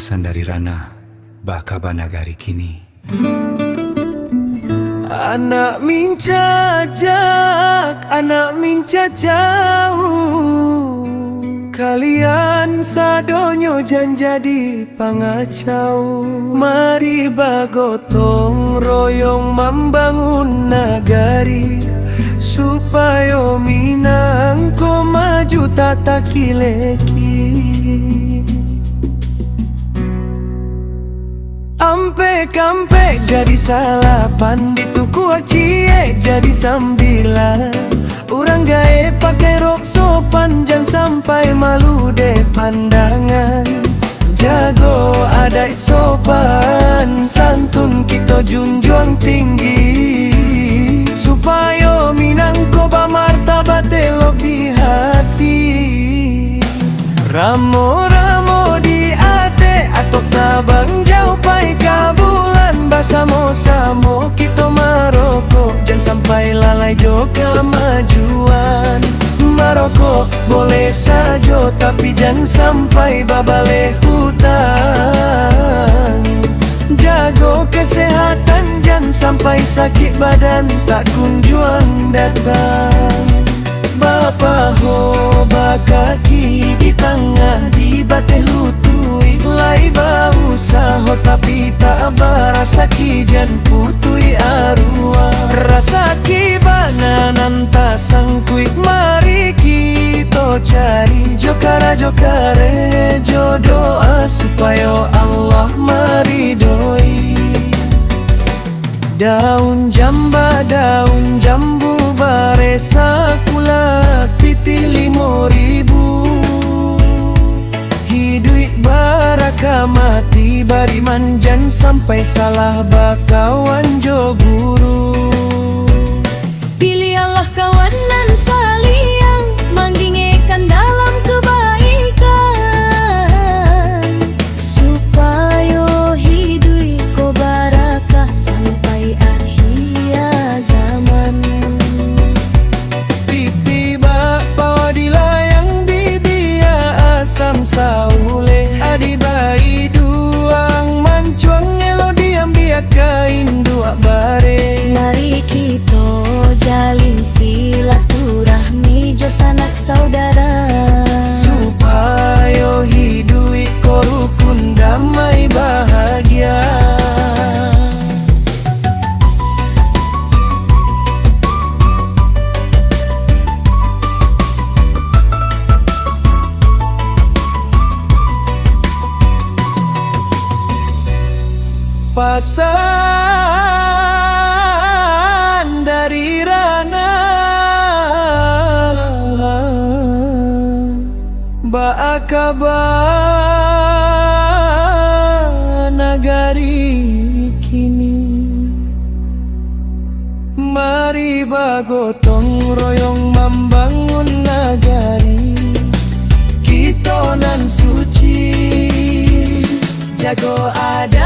pesan dari Rana Bakaba Nagari kini. Anak minca jak, anak minca jauh, kalian sadonyo jan jadi pangacau. Mari bagotong royong membangun nagari, supaya Minang ko maju tata kileki. Ampe-kampe jadi salapan, dituku acie jadi sambilan. Urang gae pakai rok sopan, jangan sampai malu deh pandangan. Jago adat sopan, santun kita junjung tinggi, supaya Minang ko bamartabat elok di hati. Ramo-ramo di ate atau tabang jauh pai kabulan, basamo-samo kita Maroko, jangan sampai lalai jo kemajuan. Maroko boleh saja tapi jangan sampai babale hutang. Jago kesehatan jangan sampai sakit badan tak kunjung datang. Bapa ho bakaki di tengah di bate lutui, lai bau saho tapi tak barasa ki jan putui arua. Rasa ki bananan tasang kuik, mari kita cari jokare jodoa supaya Allah maridoi. Daun jamba, daun jambu, baresa kula piti 5.000. Hidup baraka mati bari manjan, sampai salah bakawan jo guru. Pilih Allah kawanan saliang, manggingekan dalam kebaikan, supaya hidup ko barakah sampai akhir zaman. Pipi bapa dilayang bibia asam saule, adi bayi duang mancuang elo diam biak kain dua bare. Mari kita jalin silaturahmi jo sanak saudara, supaya hidup ko rukun damai bahagia. Pasan dari Rana Bakaba Nagari kini. Mari bagotong royong membangun nagari, kita nan suci, jago ada